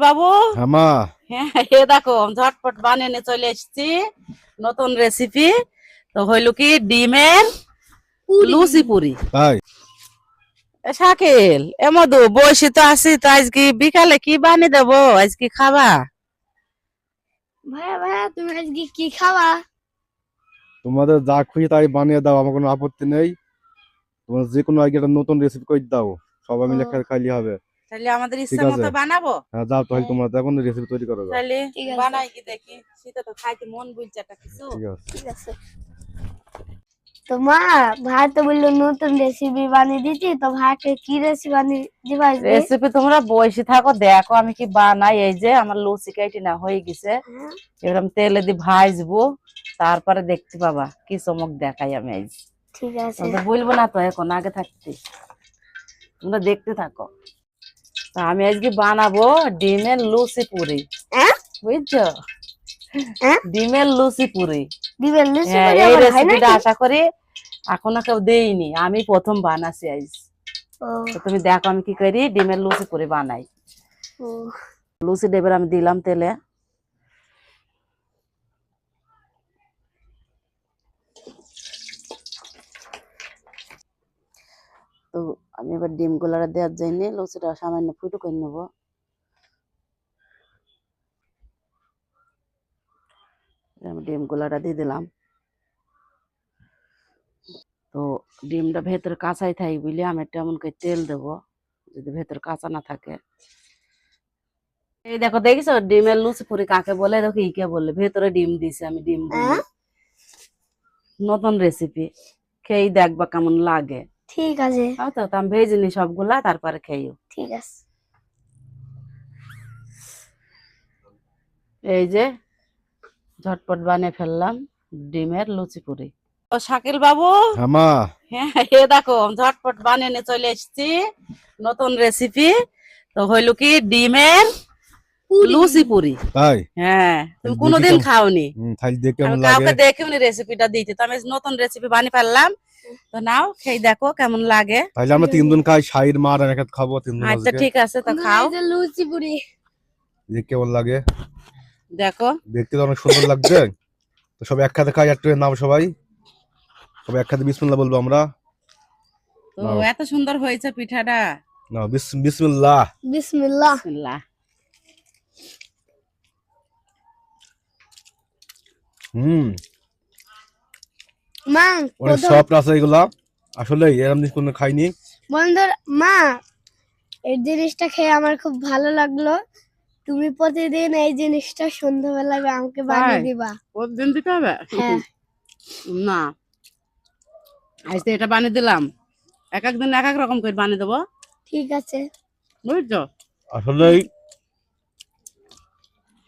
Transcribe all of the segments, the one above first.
বাবু হামা হ্যাঁ এ দেখো ঝটপট বানিয়ে নিয়ে চলে এসেছি নতুন রেসিপি। তো হইলো কি ডিমের লুচি পুরি। তাই শাকিল এ মধু বসে তো আছি, তো আজকে বিকালে কি বানিয়ে দেবো, আজকে খাবা? ভাইয়া ভাইয়া তুমি আজকে কি খাবা? তোমাদের যা খুশি তাই বানিয়ে দাও, আমার কোনো আপত্তি নেই। তোমার যে কোনো আগে একটা নতুন রেসিপি করে দাও, সবাই মিলে খাইলে হবে। তাহলে আমাদের ঠিক ইচ্ছা আছে, মতো বানাবো। হ্যাঁ যাও তাহলে তোমরা এখন রেসিপি তৈরি করো যাও। তাহলে ঠিক আছে। বানাই কি দেখি, শীতে তো খাইতে মন বুঝছে একটা কিছু। ঠিক আছে ঠিক আছে। তো মা, ভাই তো বললো নতুন রেসিপি বানিয়ে দিচ্ছি, তো ভাইকে কি রেসিপি বানিয়ে দিবা আজকে? রেসিপি তোমরা বসে থাকো, দেখো আমি কি বানাই। এই যে আমার লুচি কাইটি না হয়ে গেছে, এরকম তেলে দিয়ে ভাজবো, তারপরে দেখতে পাবা কি চমক দেখাই আমি আজ। ঠিক আছে। তোমরা বলবো না তো এখন, আগে থাকতে তোমরা দেখতে থাকো। তা আমি আজকে বানাবো ডিমের লুচি পুরি, বুঝছো? ডিমের লুচি পুরি। দিবেন লুচি হ্যাঁ, করে এই আবার হয় রেসিপিটা নাকি? আশা করি এখনো কেউ দেয়নি, আমি প্রথম বানাচ্ছি আজ। ও তো তুমি দেখো আমি কি করি, ডিমের লুচি পুরি বানাই। ও লুচি ডেবের আমি দিলাম তেলে। তো আমি এবার ডিম গুলারা দেওয়ার জন্য লুচিটা সামান্য ফুটো করে নেবো। আমি ডিম গুলাটা দিয়ে দিলাম। তো ডিমটা ভেতরে কাঁচাই থাকি বলে আমি তেমন করে তেল দেবো, যদি ভেতরে কাঁচা না থাকে। এই দেখো, দেখছো ডিমের লুচি পুরি কাকে বলে? দেখো ইকে বলে, ভেতরে ডিম দিছে, আমি ডিম দিই। নতুন রেসিপি, খেয়ে দেখবা কেমন লাগে। ঠিক আছে। তো আমি ভেজে নি সবগুলা, তারপরে খেয়েও। ঠিক আছে। এই যে ঝটপট বানিয়ে ফেললাম ডিমের লুচি পুরি। ও শাকিল বাবু হামা হ্যাঁ এ দেখো ঝটপট বানিয়ে নিয়ে চলে এসেছি নতুন রেসিপি। তো হইলো কি ডিমের লুচি পুরি। তাই হ্যাঁ, তুমি দেখি কোনোদিন কেমন- খাওনি, তাহলে দেখে আমি কেমন লাগে। কাউকে দেখেওনি রেসিপিটা দিতে, তো আমি নতুন রেসিপি বানিয়ে ফেললাম। তো নাও খেয়ে দেখো কেমন লাগে। তাহলে আমরা তিনজন খাই, শাহির মা আর এক হাত খাবো তিনজন আচ্ছা আজকে। ঠিক আছে, তো খাও এই যে লুচি পুরি। দেখে কেমন লাগে, দেখো। দেখতে তো অনেক সুন্দর লাগছে। তো সবাই একসাথে খাই, একটা নাম সবাই সবাই একসাথে বিসমিল্লাহ বলবো আমরা। তো নাও এত সুন্দর হয়েছে পিঠাটা। নাও বিসমিল্লাহ। বিসমিল্লাহ। বিসমিল্লাহ। মা অনেক সফট আছে এগুলা, আসলে এরকম জিনিস কোনো খাইনি। বন্ধুর মা, এই জিনিসটা খেয়ে আমার খুব ভালো লাগলো। তুমি প্রতিদিন এই জিনিসটা সন্ধ্যাবেলায় আমাকে বানিয়ে দিবা। প্রতিদিন দিতে হবে হ্যাঁ। না, আজ তো এটা বানিয়ে দিলাম, এক একদিন এক এক রকম করে বানিয়ে দেবো, ঠিক আছে। বুঝছো? আসলে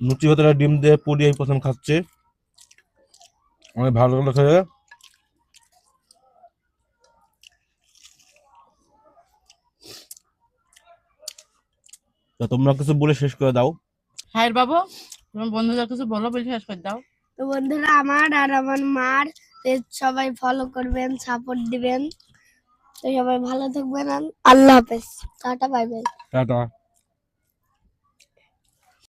লুচি ভেতরে ডিম দিয়ে পুরি আমি প্রথম খাচ্ছি, অনেক ভালো লাগলো খেয়ে। তো তোমরা কিছু বলে শেষ করে দাও। হ্যাঁ বাবু, তোমার বন্ধুদের কিছু বলো, বলে শেষ করে দাও। তো বন্ধুরা, আমার আর আমার মার পেজ সবাই ফলো করবেন, সাপোর্ট দিবেন। তো সবাই ভালো থাকবেন। আল্লাহ হাফেজ, টাটা, বাই বাই। টাটা।